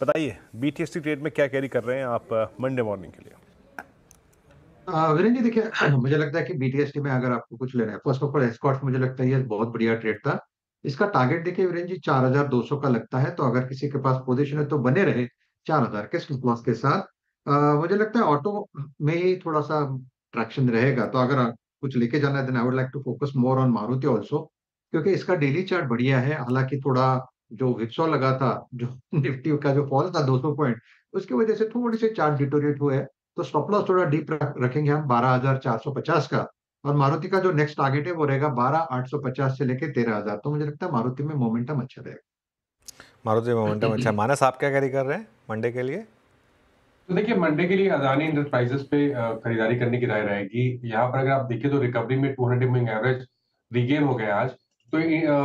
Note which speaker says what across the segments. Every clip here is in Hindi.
Speaker 1: बताइए बीटीएसटी ट्रेड में क्या कैरी कर रहे हैं आप मंडे मॉर्निंग के लिए?
Speaker 2: वीरेंद्र जी देखिए मुझे लगता है कि बीटीएसटी में अगर आपको कुछ लेना है, फर्स्ट ऑफ ऑल एस्कॉर्ट मुझे लगता है ये बहुत बढ़िया ट्रेड था। इसका टारगेट देखिए वीरेंद्र जी 4200 का लगता है, तो अगर किसी के पास पोजीशन है तो बने रहे 4000 के स्टॉप लॉस के साथ। मुझे लगता है ऑटो में ही थोड़ा सा ट्रैक्शन रहेगा, तो अगर आप कुछ लेके जाना है then I would like to focus more on Maruti also, क्योंकि इसका डेली चार्ट बढ़िया है। हालांकि थोड़ा जो विप्सॉ लगा था, जो निफ्टी का जो फॉल था 200 पॉइंट, उसकी वजह से थोड़ी सी चार्ट डिटोरिएट हुए है। तो स्टॉप लॉस थोड़ा डीप रखेंगे हम 12,450 का, और मारुति का जो नेक्स्ट टारगेट है वो रहेगा 12,850 से लेके 13,000। तो मुझे लगता है मारुति में मोमेंटम अच्छा
Speaker 3: मारुति मोमेंटम अच्छा।
Speaker 2: रहेगा।
Speaker 3: मानस आप क्या कैरी कर रहे हैं मंडे के लिए?
Speaker 4: तो देखिए मंडे के लिए अदानी इंटरप्राइजेस पे खरीदारी करने की राय रहेगी। यहाँ पर अगर आप देखें तो रिकवरी में 200 मूविंग एवरेज रीगेन हो गया आज। तो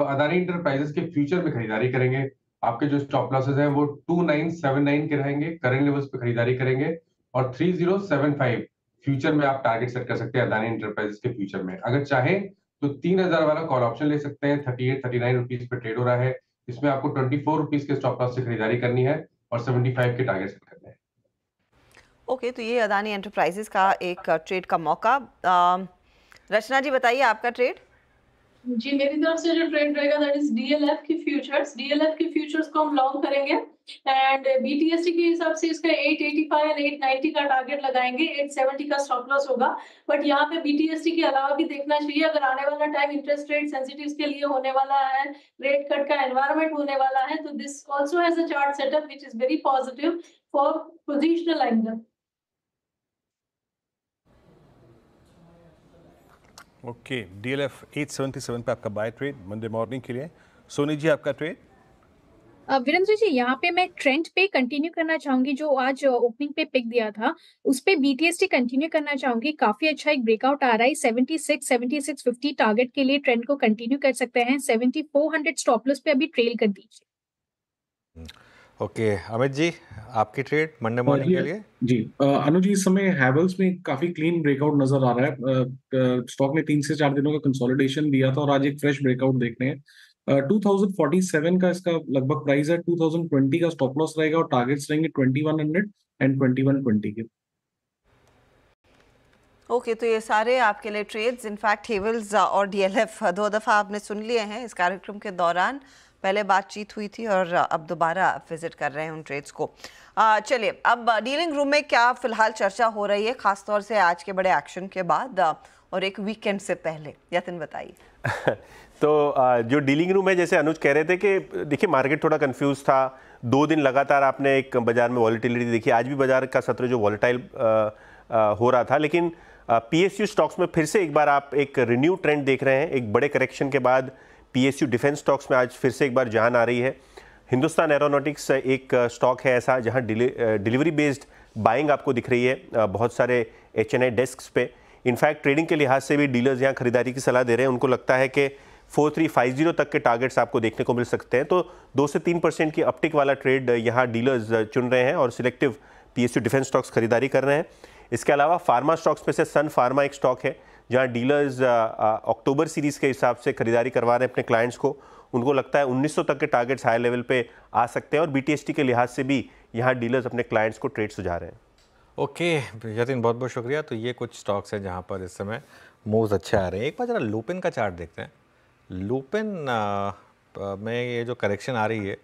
Speaker 4: अदानी इंटरप्राइजेस के फ्यूचर में खरीदारी करेंगे। आपके जो स्टॉप लॉसेज हैं वो 2979 के रहेंगे, करंट लेवल्स पे खरीदारी करेंगे। और 3075 फ्यूचर में आप टारगेट सेट कर सकते हैं अदानी इंटरप्राइजेस के फ्यूचर में। अगर चाहें तो 3000 वाला कॉल ऑप्शन ले सकते हैं, 38-39 रुपीज पे ट्रेड हो रहा है। इसमें आपको 24 रुपीज के स्टॉप लॉस से खरीदारी करनी है और 75 के टारगेट सेट करने हैं।
Speaker 5: ओके, तो ये अदानी एंटरप्राइजेस का एक ट्रेड का मौका। रचना जी बताइए आपका ट्रेड।
Speaker 6: जी, मेरी तरफ से जो ट्रेड रहेगा दैट इज डीएलएफ की फ्यूचर्स। डीएलएफ की फ्यूचर्स को हम लॉन्ग करेंगे एंड बीटीएसटी के हिसाब से इसका 885 एंड 890 का टारगेट लगाएंगे। 870 का स्टॉप लॉस होगा। बट यहाँ पे बीटीएसटी के अलावा भी देखना चाहिए, अगर आने वाला टाइम इंटरेस्ट रेट सेंसिटिव्स के लिए होने वाला है, रेट कट का एनवायरनमेंट होने वाला है, तो this also has a chart setup which is very positive for positional angle.
Speaker 1: Okay, DLF 877 पे आपका बाय ट्रेड मंडे मॉर्निंग के लिए। सोनी जी आपका ट्रेड?
Speaker 7: वीरेंद्र जी, यहाँ पे मैं ट्रेंड पे कंटिन्यू करना चाहूंगी, जो आज ओपनिंग पे पिक दिया था उस पे बीटीएसटी कंटिन्यू करना चाहूंगी। काफी अच्छा एक ब्रेकआउट आ रहा है 76-7650 टारगेट के लिए ट्रेंड को कंटिन्यू कर सकते हैं। 7400 स्टॉप लॉस पे अभी ट्रेल कर दीजिए।
Speaker 3: ओके, अमित जी आपकी ट्रेड मंडे मॉर्निंग के लिए?
Speaker 8: जी अनुज जी, इस समय हैवेल्स में काफी क्लीन ब्रेकआउट नजर आ रहा है। स्टॉक ने 3 से 4 दिनों का कंसोलिडेशन दिया था और आज एक फ्रेश ब्रेकआउट देखने हैं। 2047 का इसका लगभग प्राइस है। 2020 का स्टॉप लॉस रहेगा और टारगेट्स रहेंगे 2100 एंड 2120 के।
Speaker 5: ओके, तो ये सारे आपके लिए ट्रेड्स, इनफैक्ट हेवल्स और डीएलएफ 2 दफ़ा आपने सुन लिए हैं इस कार्यक्रम के दौरान। पहले बातचीत हुई थी और अब दोबारा विजिट कर रहे हैं उन ट्रेड्स को। चलिए, अब डीलिंग रूम में क्या फिलहाल चर्चा हो रही है, खासतौर से आज के बड़े एक्शन के बाद और एक वीकेंड से पहले? यतिन बताइए।
Speaker 9: तो जो डीलिंग रूम है, जैसे अनुज कह रहे थे कि देखिए मार्केट थोड़ा कंफ्यूज था। 2 दिन लगातार आपने एक बाजार में वॉलेटिलिटी देखी। आज भी बाजार का सत्र जो वॉलेटाइल हो रहा था, लेकिन पीएसयू स्टॉक्स में फिर से एक बार आप एक रिन्यू ट्रेंड देख रहे हैं। एक बड़े करेक्शन के बाद पीएसयू डिफेंस स्टॉक्स में आज फिर से एक बार जान आ रही है। हिंदुस्तान एरोनॉटिक्स एक स्टॉक है ऐसा जहां डिलीवरी बेस्ड बाइंग आपको दिख रही है बहुत सारे एचएनआई डेस्क्स पे। इनफैक्ट ट्रेडिंग के लिहाज से भी डीलर्स यहाँ खरीदारी की सलाह दे रहे हैं। उनको लगता है कि 4350 तक के टारगेट्स आपको देखने को मिल सकते हैं। तो 2 से 3% की अपटिक वाला ट्रेड यहाँ डीलर्स चुन रहे हैं और सिलेक्टिव पीएसयू डिफेंस स्टॉक्स खरीदारी कर रहे हैं। इसके अलावा फार्मा स्टॉक्स में से सन फार्मा एक स्टॉक है जहाँ डीलर्स अक्टूबर सीरीज़ के हिसाब से खरीदारी करवा रहे हैं अपने क्लाइंट्स को। उनको लगता है 1900 तक के टारगेट्स हाई लेवल पे आ सकते हैं और बीटीएसटी के लिहाज से भी यहाँ डीलर्स अपने क्लाइंट्स को ट्रेड सुझा रहे हैं।
Speaker 3: ओके यतिन, बहुत बहुत शुक्रिया। तो ये कुछ स्टॉक्स हैं जहाँ पर इस समय मूव्स अच्छे आ रहे हैं। एक बार जरा लुपिन का चार्ट देखते हैं। लुपिन में ये जो करेक्शन आ रही है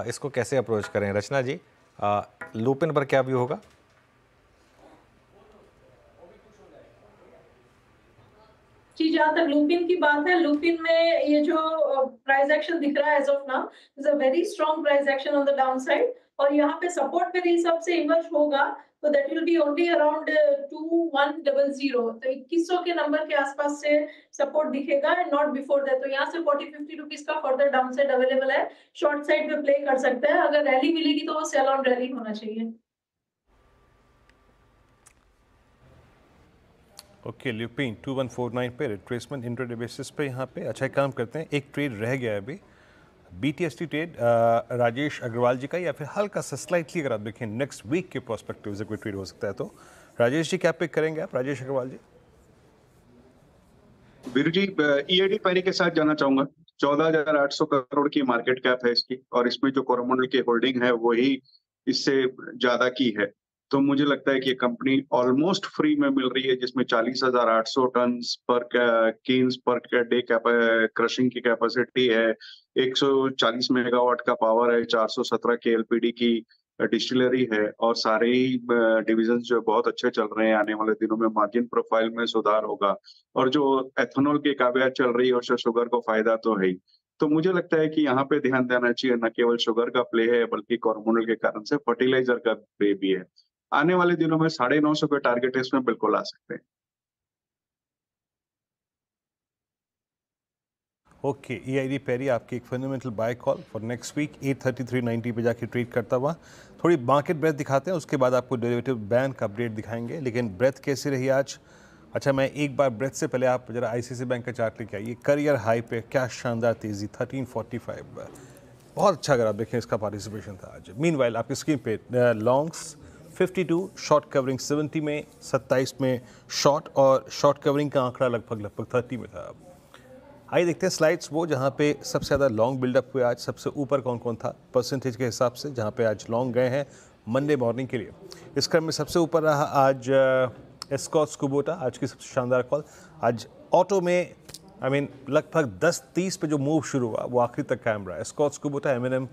Speaker 3: इसको कैसे अप्रोच करें? रचना जी, लुपिन पर क्या व्यू होगा?
Speaker 6: जी, जहाँ तक लुपिन की बात है, लुपिन में ये जो प्राइस एक्शन दिख रहा है as of now is a very strong price action on the down side, और यहाँ पे सपोर्ट मेरे हिसाब से इमर्ज होगा तो that will be only around 2100। तो 2100 के नंबर के आसपास से सपोर्ट दिखेगा एंड नॉट बिफोर दैट। तो यहाँ से 40-50 रुपीज का फर्दर डाउन साइड अवेलेबल है। शॉर्ट साइड पे प्ले कर सकते हैं। अगर रैली मिलेगी तो वो सेल ऑन रैली होना चाहिए।
Speaker 1: ओके, ल्यूपिन 2149 पे रिट्रेसमेंट इंट्राडे बेसिस पे यहाँ पे अच्छा काम करते हैं। एक ट्रेड रह गया है अभी, बीटीएसटी ट्रेड राजेश अग्रवाल जी का, या फिर हल्का सा स्लाइटली अगर आप देखें नेक्स्ट वीक के प्रोस्पेक्टिव से कोई ट्रेड हो सकता है तो राजेश जी क्या पिक करेंगे आप? राजेश अग्रवाल जी।
Speaker 10: वीरू जी, ईएडी पैरी के साथ जाना चाहूंगा। 14,800 करोड़ की मार्केट कैप है इसकी, और इसमें जो कोरोमंडल की होल्डिंग है वही इससे ज्यादा की है। तो मुझे लगता है कि ये कंपनी ऑलमोस्ट फ्री में मिल रही है, जिसमें 40,800 टन पर केन्स पर डे क्रशिंग की कैपेसिटी है, 140 मेगावाट का पावर है, 417 के एलपीडी की डिस्टिलरी है, और सारे ही डिविजन जो बहुत अच्छे चल रहे हैं। आने वाले दिनों में मार्जिन प्रोफाइल में सुधार होगा, और जो एथेनॉल की काबिलियत चल रही है उससे शुगर को फायदा तो है ही। तो मुझे लगता है कि यहाँ पे ध्यान देना चाहिए, न केवल शुगर का प्ले है बल्कि कोरोमंडल के कारण से फर्टिलाइजर का प्ले भी है। आने वाले दिनों में 950 के टारगेट इसमें बिल्कुल आ सकते हैं।
Speaker 1: ओके, EID पेरी आपकी एक fundamental buy call for next week 833.90 पे जाके ट्रेड करता हुआ। थोड़ी मार्केट ब्रेथ दिखाते हैं, उसके बाद आपको डेरिवेटिव बैन का अपडेट दिखाएंगे। लेकिन ब्रेथ कैसी रही आज? अच्छा, मैं एक बार ब्रेथ से पहले आप जरा ICICI बैंक का चार्ट लेके आइए। करियर हाई पे क्या शानदार तेज़ी, 1345, बहुत अच्छा। अगर आप देखें इसका पार्टिसिपेशन था आज। मीनवाइल आपकी स्क्रीन पे लॉन्ग्स 52, शॉर्ट कवरिंग 70 में, 27 में शॉर्ट, और शॉर्ट कवरिंग का आंकड़ा लगभग 30 में था। आइए देखते हैं स्लाइड्स वो जहाँ पे सबसे ज़्यादा लॉन्ग बिल्डअप हुए आज। सबसे ऊपर कौन कौन था परसेंटेज के हिसाब से, जहाँ पे आज लॉन्ग गए हैं मंडे मॉर्निंग के लिए। इस क्रम में सबसे ऊपर रहा आज एस्कॉर्ट्स कुबोटा, आज की सबसे शानदार कॉल। आज ऑटो में लगभग 10:30 पे जो मूव शुरू हुआ वो आखिरी तक कायम रहा। Escorts Kubota, M&M,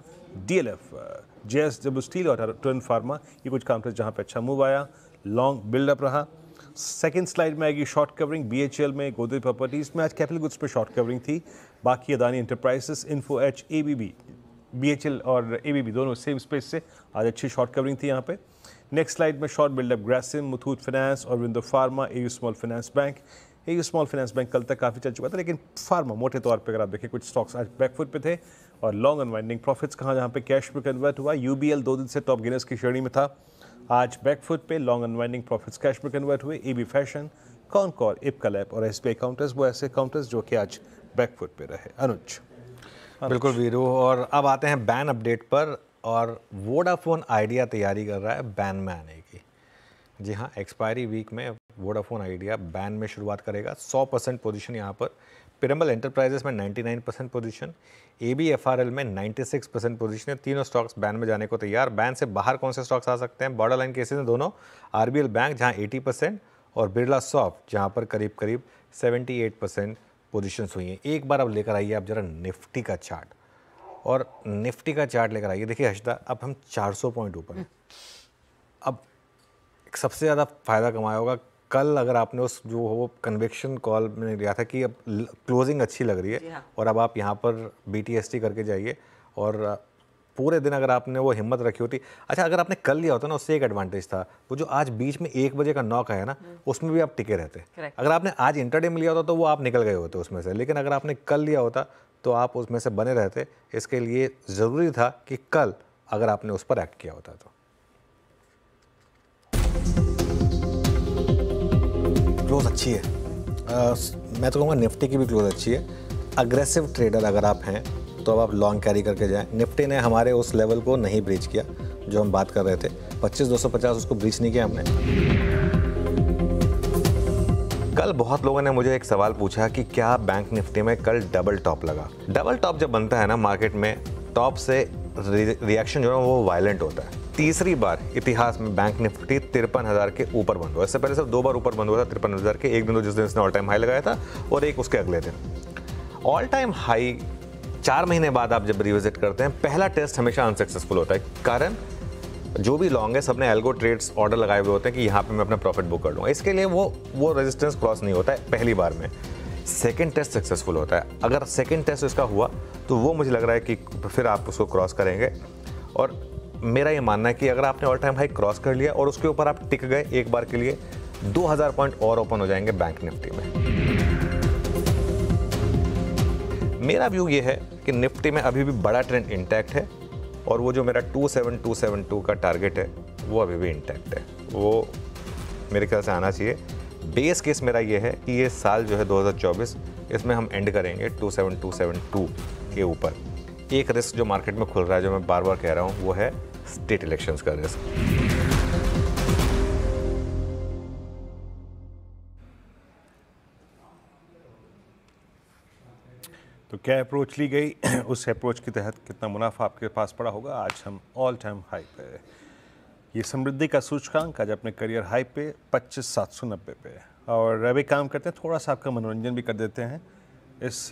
Speaker 1: DLF, JSW steel और टर्न फार्मा, ये कुछ काम थे जहाँ पे अच्छा मूव आया, लॉन्ग बिल्डअप रहा। सेकेंड स्लाइड में आएगी शॉर्ट कवरिंग। BHL में, गोदरेज प्रॉपर्टीज़ में आज कैपिटल गुड्स पे शॉर्ट कवरिंग थी। बाकी Adani Enterprises, Info Edge, ABB, BHL और ABB दोनों सेम स्पेस से आज अच्छी शॉर्ट कवरिंग थी यहाँ पे। नेक्स्ट स्लाइड में short buildup Grasim, Muthoot Finance और window pharma, AU small finance bank. AU small finance bank कल तक काफ़ी चल चुका था, लेकिन फार्मा मोटे तौर पे अगर आप देखें कुछ स्टॉक्स आज बैकफुट पे थे। और लॉन्ग अनवाइंडिंग प्रॉफिट्स कहाँ, जहाँ पे कैश में कन्वर्ट हुआ। UBL 2 दिन से टॉप गेनर्स की श्रेणी में था, आज बैकफुट पे। लॉन्ग अनवाइंडिंग प्रॉफिट्स कैश में कन्वर्ट हुए। AB fashion, Concor, Ipca lab और SBI काउंटर्स वो ऐसे काउंटर्स जो कि आज बैकफुट पे रहे। अनुज।
Speaker 3: बिल्कुल वीरू, और अब आते हैं बैन अपडेट पर। और वोडाफोन आइडिया तैयारी कर रहा है बैन में आने की। जी हाँ, एक्सपायरी वीक में वोडाफोन आइडिया बैन में शुरुआत करेगा। 100% पोजीशन यहाँ पर। पिरामल एंटरप्राइजेस में 99% पोजीशन, ABFRL में 96% पोजीशन है। तीनों स्टॉक्स बैन में जाने को तैयार। बैन से बाहर कौन से स्टॉक्स आ सकते हैं? बॉर्डर लाइन केसेस हैं दोनों। RBL बैंक जहाँ 80% और बिरला सॉफ्ट जहाँ पर करीब 78% पोजीशंस हुई हैं। एक बार अब लेकर आइए आप जरा निफ्टी का चार्ट, और निफ्टी का चार्ट लेकर आइए। देखिए हर्षदा, अब हम 400 पॉइंट ऊपर हैं। अब सबसे ज़्यादा फ़ायदा कमाया होगा कल, अगर आपने उस जो वो कन्विक्शन कॉल मैंने लिया था कि अब क्लोजिंग अच्छी लग रही है, और अब आप यहाँ पर BTST करके जाइए। और पूरे दिन अगर आपने वो हिम्मत रखी होती, अच्छा अगर आपने कल लिया होता ना, उससे एक एडवांटेज था, वो जो आज बीच में 1 बजे का नॉक है ना, उसमें भी आप टिके रहते। अगर आपने आज इंटरडे में लिया होता तो वो आप निकल गए होते उसमें से, लेकिन अगर आपने कल लिया होता तो आप उसमें से बने रहते। इसके लिए ज़रूरी था कि कल अगर आपने उस पर एक्ट किया होता तो। क्लोज अच्छी है, मैं तो कहूँगा निफ्टी की भी क्लोज अच्छी है। अग्रेसिव ट्रेडर अगर आप हैं तो अब आप लॉन्ग कैरी करके जाएं। निफ्टी ने हमारे उस लेवल को नहीं ब्रीच किया जो हम बात कर रहे थे, 25,250 उसको ब्रीच नहीं किया हमने। कल बहुत लोगों ने मुझे एक सवाल पूछा कि क्या बैंक निफ्टी में कल डबल टॉप लगा। डबल टॉप जब बनता है ना मार्केट में, टॉप से रिएक्शन जो है वो वायलेंट होता है। तीसरी बार इतिहास में बैंक निफ्टी 53,000 के ऊपर बंद हुआ। इससे पहले सिर्फ 2 बार ऊपर बंद हुआ था 53,000 के। एक दिन तो जिस दिन इसने ऑल टाइम हाई लगाया था, और एक उसके अगले दिन। ऑल टाइम हाई 4 महीने बाद आप जब रिविजिट करते हैं, पहला टेस्ट हमेशा अनसक्सेसफुल होता है। कारण जो भी लॉन्ग है, सबने एल्गो ट्रेड्स ऑर्डर लगाए हुए होते हैं कि यहाँ पे मैं अपना प्रॉफिट बुक कर लूँगा। इसके लिए वो रेजिस्टेंस क्रॉस नहीं होता है पहली बार में। सेकंड टेस्ट सक्सेसफुल होता है। अगर सेकंड टेस्ट इसका हुआ तो वो मुझे लग रहा है कि फिर आप उसको क्रॉस करेंगे। और मेरा ये मानना है कि अगर आपने ऑल टाइम हाई क्रॉस कर लिया और उसके ऊपर आप टिक गए एक बार के लिए, 2000 पॉइंट और ओपन हो जाएंगे बैंक निफ्टी में। मेरा व्यू ये है कि निफ्टी में अभी भी बड़ा ट्रेंड इंटैक्ट है, और वो जो मेरा 27272 का टारगेट है वो अभी भी इंटैक्ट है। वो मेरे ख्याल से आना चाहिए। बेस केस मेरा ये है कि ये साल जो है 2024, इसमें हम एंड करेंगे 27272 के ऊपर। एक रिस्क जो मार्केट में खुल रहा है, जो मैं बार बार कह रहा हूँ, वो है स्टेट इलेक्शंस का रिस्क।
Speaker 1: तो क्या अप्रोच ली गई, उस अप्रोच के तहत कितना मुनाफा आपके पास पड़ा होगा। आज हम ऑल टाइम हाई पे, ये समृद्धि का सूचकांक आज अपने करियर हाई पे 25,790 पे। और अभी काम करते हैं, थोड़ा सा आपका मनोरंजन भी कर देते हैं इस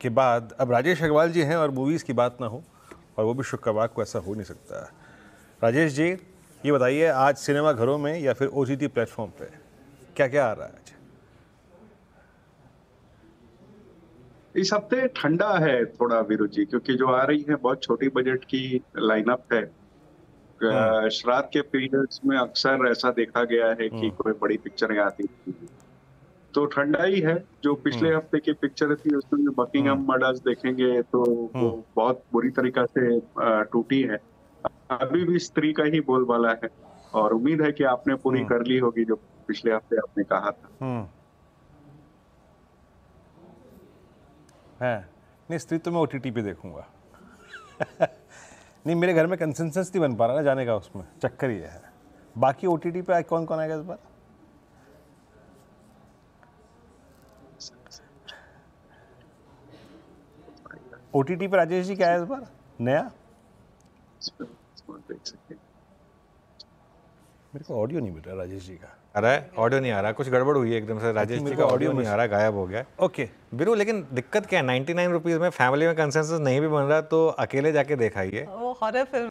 Speaker 1: के बाद। अब राजेश अग्रवाल जी हैं और मूवीज़ की बात ना हो, और वो भी शुक्रवार को, ऐसा हो नहीं सकता। राजेश जी ये बताइए, आज सिनेमा घरों में या फिर OTT प्लेटफॉर्म पे क्या क्या आ रहा है आज?
Speaker 10: इस हफ्ते ठंडा है थोड़ा वीरू जी, क्योंकि जो आ रही है बहुत छोटी बजट की लाइनअप है। श्राद्ध के पीरियड्स में अक्सर ऐसा देखा गया है कि कोई बड़ी पिक्चरें आती थी, तो ठंडा ही है। जो पिछले हफ्ते की पिक्चर थी उसमें बकिंगहम मर्डर्स देखेंगे तो वो बहुत बुरी तरीका से टूटी है। अभी भी स्त्री का ही बोलबाला है, और उम्मीद है कि आपने पूरी कर ली होगी जो पिछले हफ्ते आपने कहा था।
Speaker 1: है नहीं, स्त्री तो मैं OTT पे देखूंगा। नहीं, मेरे घर में कंसेंसस नहीं बन पा रहा ना जाने का, उसमें चक्कर ये है। बाकी OTT पे कौन कौन आएगा इस बार? OTT पे राजेश जी क्या है इस बार नया? मेरे को ऑडियो नहीं मिल रहा राजेश जी का।
Speaker 3: आ रहा है ऑडियो नहीं आ रहा, कुछ गड़बड़ हुई है एकदम से। राजेश जी का ऑडियो नहीं आ रहा, गायब हो गया।
Speaker 1: ओके
Speaker 3: बिरू, लेकिन दिक्कत क्या है, 99 रुपीज़ में फैमिली में कंसेंसस नहीं भी बन रहा तो अकेले जाके देखाइए।
Speaker 5: वो हॉरर फिल्म